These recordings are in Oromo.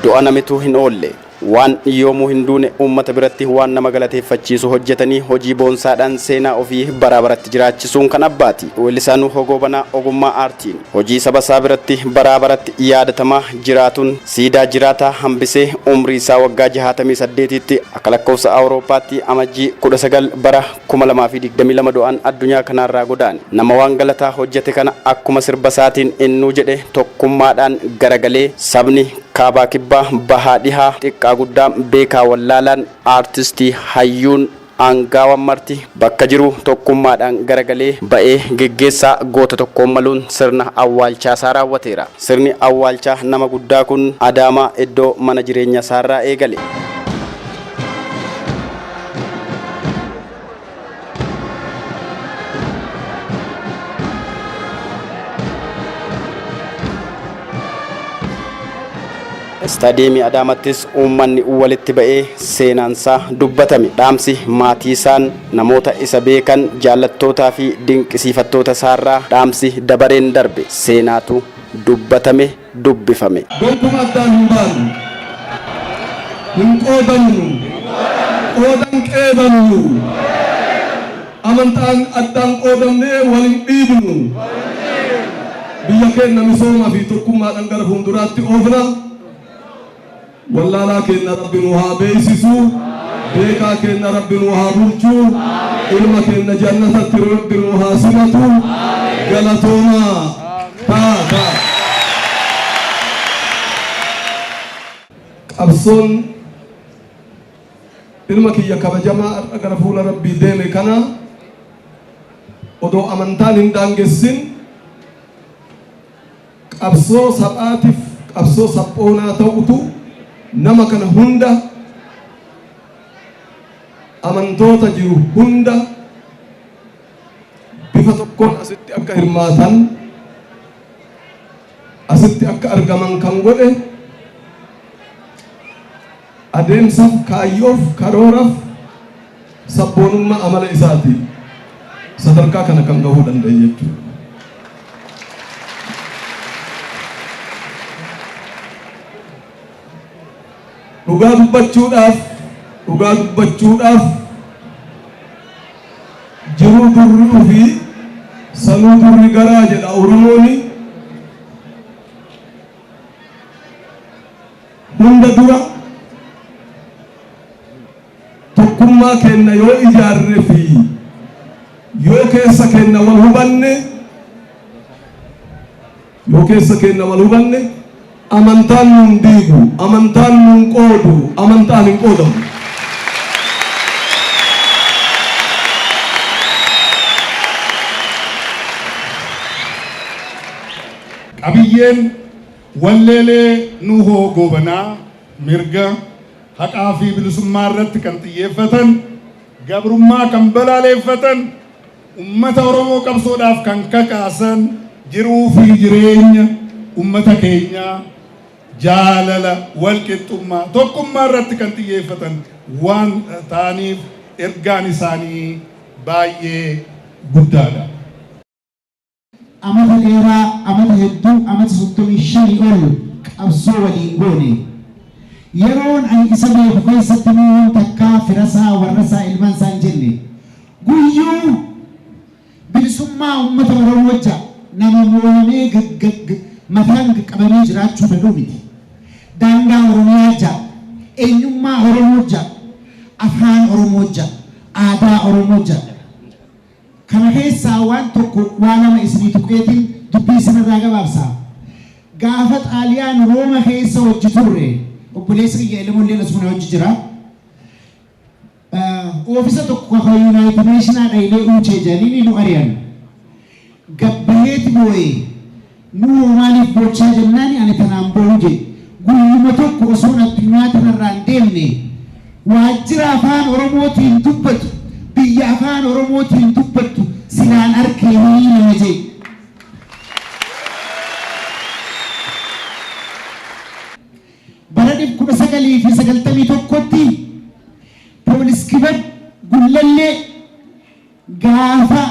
du'a namitu hin oolle waan yoomuu hin duune uummata biratti waan nama galateeffachiisu hojjetanii hojii boonsaadhaan seenaa ofii bara baratti jiraachisuun kan abbaati. Weellisaanuu Hogoobanaa ogummaa aartiin hojii saba isaa biratti bara baratti yaadatamaa jiraatuun siidaa jiraataa hambisee umrii isaa waggaa 68tti akka lakkoofsa Awurooppaatti amajjii 19 bara 2022 du'aan addunyaa kanarraa godaane. Nama waan galataa hojjete kana akkuma sirba isaatiin innuu jedhe tokkummaadhaan garagalee sabni kaabaa kibbaa bahaa dhihaa xiqqaa guddaa beekaa wallaalaan aartistii hayyuun angaawan marti bakka jiru tokkummaadhaan garagalee ba'ee geggeessaa goota tokkoon maluun sirna awwaalchaa isaa raawwateera. Sirni awwaalchaa nama guddaa kun Adaamaa iddoo mana jireenya isaarraa eegale. Staadiyeemii Adaamattis uummanni walitti ba'ee seenaansaa dubbatame. Dhaamsi maatii isaan namoota isa beekan jaallattootaa fi dinqisiifattoota isaarraa dhaamsi dabareen darbe seenaatu dubbatame dubbifame. Gonkumaa addaan hin baanu, hin qoodannu, qoodan qeebannu, amantaan addaan qoodamnee waliin dhiibnu, biyya keenya misoomaa fi tokkummaadhaan gara fuulduraatti oofna. Wallaalaa keenya Rabbi nu haa beeksisu, beekaa keenya Rabbi nu haa bulchu, ilma keenya jannatatti Rabbi nu haa simatu. Galatoomaa taata. Qabsoon ilma kiyya kabajamaa har'a gara fuula Rabbii deeme kana odoo amantaan hin daangessin qabsoo saphaatiif qabsoo saphoonaa ta'utu nama kana hunda amantoota jiru hunda bifa tokkoon asitti akka hirmaatan asitti akka argaman kan godhe adeemsaaf kaayyoof karooraaf sabboonummaa amala isaati sadarkaa kana kan gahuu danda'e jechuudha. Dhugaa dubbachuudhaaf jiruu durri ofii sanuu durri garaa jedha Oromooni. Hunda dura tokkummaa keenya yoo ijaarre fi yoo keessa keenya wal hubanne amantaan nun diigu, amantaan nun qoodu, amantaan hin qoodamu. Qabiyyeen walleelee Nuhuu Hogoobanaa mirga haqaa fi bilisummaa irratti kan xiyyeeffatan, gabrummaa kan balaaleeffatan, ummata Oromoo qabsoodhaaf kan kakaasan, jiruu fi jireenya ummata keenyaa jaalala walqixxummaa tokkummaa irratti kan xiyyeeffatan waan ta'aniif ergaan isaanii baay'ee guddaadha. Amata dheeraa, amata hedduu, amata 35 ol qabsoo waliin goone. Yeroon ani isa beeku keessatti nuun takkaa firasaa warrasaa ilmaansaa hin jenne. Guyyuu bilisummaa uummata Oromoo wajja nama mo'amee mataan qabamee jiraachuu danda'u miti. Daangaa Oromiyaa jaa, eenyummaa Oromoo jaa, afaan Oromoo jaa, aadaa Oromoo jaa. Kana keessaa waan tokko waan nama isinii tuqeetiin dubbii isinirraa gabaabsaa. Gaafa Xaaliyaan Rooma keessa hojii turre, obboleessi kiyya Elemoollee Lasmuna hojii jira. Oofisa tokko kan Yuunaayitid Neeshinaa dhayilee uumchee jedhanii nu ari'an. Gabbaheeti boo'ee nu maaliif bochaa jennaani ani tanaan boo'u jedhe. Guyyuma tokko osoo addunyaa kanarraa hin deemne waajjira afaan Oromootiin dubbatu biyya afaan Oromootiin dubbattu silaan arkee ni nama jedhe. Bara 1991tti poolis kibab gullallee gaafa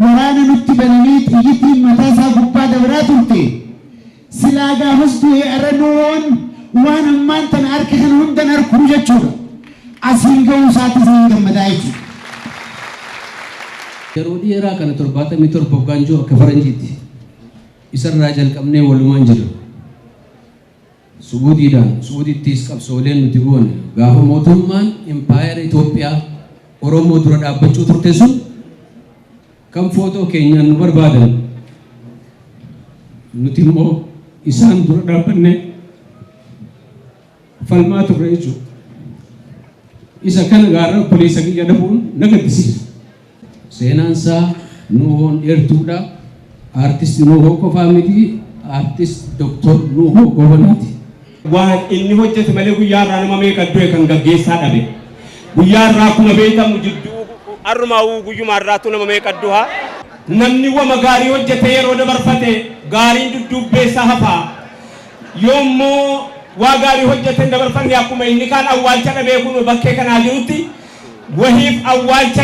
waraana nutti bananii xiyyitiin mataa isaa gubbaa dabraa turte silaa gaafas du'ee aranoon waan ammaan tana harka kana hundan harkuu jechuudha. Asiin ga'uu isaatti isin gammadaa jechuudha. Yeroo dheeraa kana 77 waggaan jiru akka faranjiitti isarraa jalqabnee walumaan jira. Subuutiittis qabsooleen nuti goone gaafa mootummaan impaayera Itoophiyaa Oromoo dura dhaabbachuu turte sun kan footoo keenyaan nu barbaadan nuti immoo isaan dura dhaabbanne falmaa turre jechuudha. Isa kana gaara pooliisa kiyya dhabuun na gaddisiisa. Seenaan isaa Nuuhoon dheertuudha. Artist Nuuhoo qofaa miti, artist Dr. Nuuhoo Goobanaati. Waan inni hojjete malee guyyaa irraa nama meeqa du'e kan gaggeessaa dhabe. Guyyaa irraa kuma beekamu jidduu arrumaa guyyumaa irraatu nama meeqa du'a. Namni wama gaarii hojjete yeroo dabarfate gaariin dudduubbeessaa hafaa. Yoommoo waa gaarii hojjete dabarfanne akkuma inni kaan awwaalcha dhabee kun bakkee kanaa jirutti wahiif awwaalcha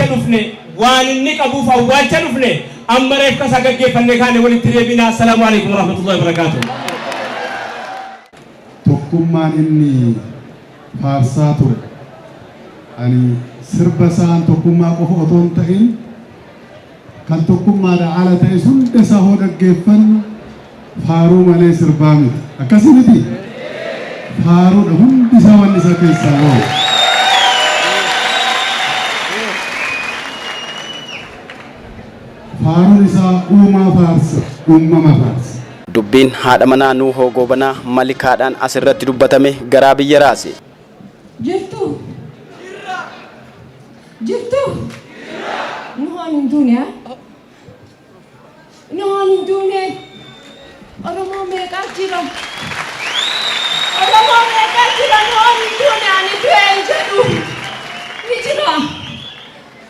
dhufne waan inni qabuuf awwaalcha dhufne amma reef kasa gaggeeffanne kaane walitti deebina. Assalaamu alaykum warahmatullahi wabarakatuh. Tokkummaan inni faarsaa ture ani sirba isaan tokkummaa qofa otoo hin ta'in kan tokkummaadhaan ala ta'e hunda isaa hoo dhaggeeffannu faaruu malee sirbaa miti. Akkasii miti faaruudha hundi isaa wanni isa keessaa oolu. Faaruun isaa uumaa faarsa, uumama faarsa. Dubbiin haadha manaa Nuuhoo Goobanaa malikaadhaan asirratti dubbatame garaa biyya raase. Jirtu Nuuhoon hin duune Nuuhoon hin duune. Oromoo meeqaa jira Nuuhoon hin duune ani du'e jedhu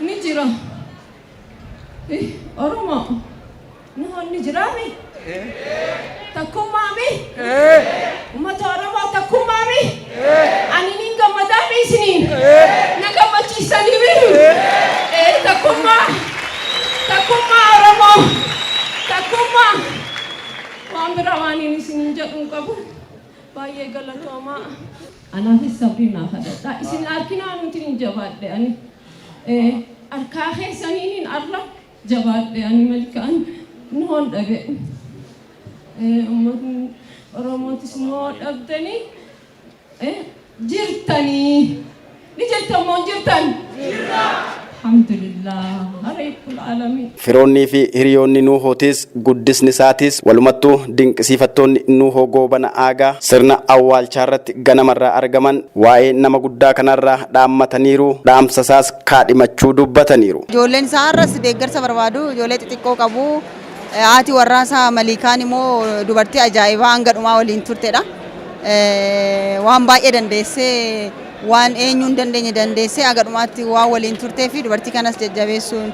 ni jira Oromoo Nuuhoon ni jiraami takkummaami uummata Oromoo takkummaami ani nin gammadaami isiniin na gammachiisanii takkummaa Oromoo takkummaa waan biraa waan inni isiniin jedhuun qabu baay'ee galatoomaa. Anaafis sabrii naaf hadhadhaa isin harkinaa nuti hin jabaadhe ani harkaa keessaniin arra jabaadhe ani malkaan Nuuhoon dhabe uummatni Oromootis Nuuhoo dhabdanii jirtanii ni jirtan moo jirtan? Alhamdulillah Rabbil Alamin. Firoonnii fi hiriyoonni Nuuhootis guddisni isaatis walumattuu dinqisiifattoonni Nuuhoo Goobana Aagaa sirna awwaalchaa irratti ganamarraa argaman waa'ee nama guddaa kanarraa dhaammataniiru. Dhaamsa isaas kaadhimachuu dubbataniiru. Ijoolleen isaa har'as deeggarsa barbaadu, ijoollee xixiqqoo qabu. Haati warraasaa Malikaan immoo dubartii ajaa'ibaa hanga dhumaa waliin turtedha. Waan baay'ee dandeessee waan eenyuun dandeenye dandeessee aga dhumaatti waan waliin turtee fi dubartii kanas jajjabeessuun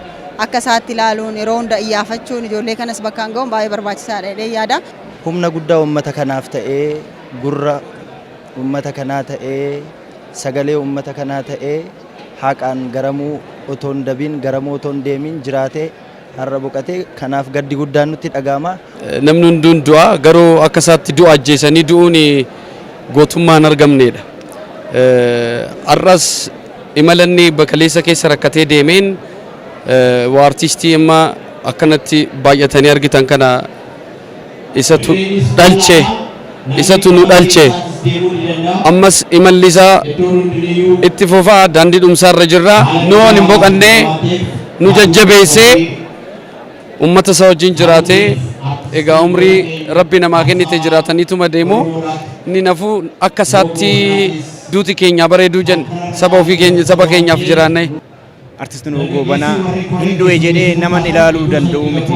akka isaatti ilaaluun yeroo hunda iyyaafachuun ijoollee kanas bakkaan ga'uun baay'ee barbaachisaadha jedhee yaada. Humna guddaa uummata kanaaf ta'ee gurra uummata kanaa ta'ee sagalee uummata kanaa ta'ee haqaan garamuu otoo hin dabiin garamuu otoo hin deemiin jiraatee har'a boqotee kanaaf gaddi guddaan nutti dhaga'ama. Namni hunduun du'a garuu akka isaatti du'a ajjeesanii du'uun gootummaan argamneedha. Arras imalanni bakaleessa keessa rakkatee deemeen waa artistii amma akkanatti baay'atanii argitan kana isatu nu dhalche ammas imalli isaa itti fufaa daandii dhumsaarra jirra Nuuhoon hin boqannee nu jajjabeessee ummata isaa wajjin jiraatee egaa umrii rabbi namaa kennite jiraataniituma deemu inni nafuu akka isaatti duuti keenya bareeduu jenna saba keenyaaf jiraanne. Artistiin Nuuhoo Goobanaa hindu'e jedhee naman ilaaluu danda'u miti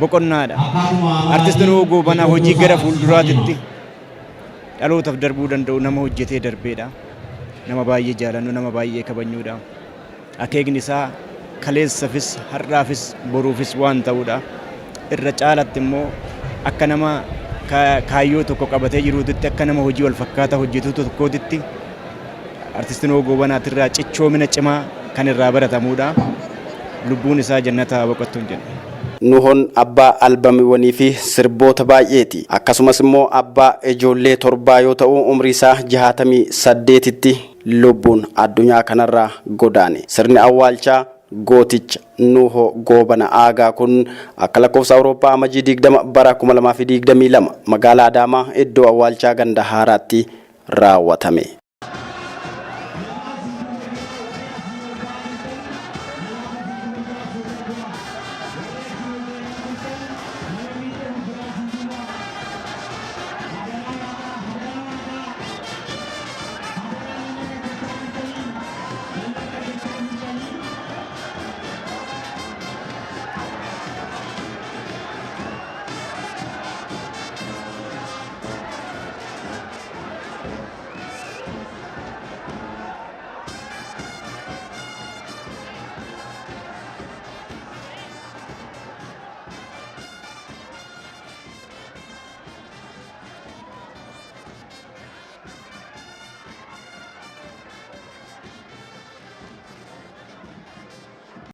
boqonnaadha. Artistiin Nuuhoo Goobanaa hojii gara fuulduraatitti dhalootaaf darbuu danda'u nama hojjetee darbeedha. Nama baay'ee jaalannu nama baay'ee kabajnuudha. Akeekni isaa kaleessafis har'aafis boruufis waan ta'uudha. Irra caalatti immoo akka nama kaayyoo tokko qabatee jiruutitti akka nama hojii wal fakkaataa hojjetu tokkootitti artistiin Nuuhoo Goobanaatirraa cichoomina cimaa kan irraa baratamuudha. Lubbuun isaa jannataa boqottuun jenna. Nuuhoon abbaa albamiiwwanii fi sirboota baay'eeti. Akkasumas immoo abbaa ijoollee torbaa yoo ta'u umrii isaa 68tti lubbuun addunyaa kanarraa godaane. Sirni awwaalchaa gooticha Nuuhoo Goobana Aagaa kun akka lakkoofsa Awurooppaa amajjii 20 bara 2022 magaalaa Adaamaa iddoo awwaalchaa ganda haaraatti raawwatame.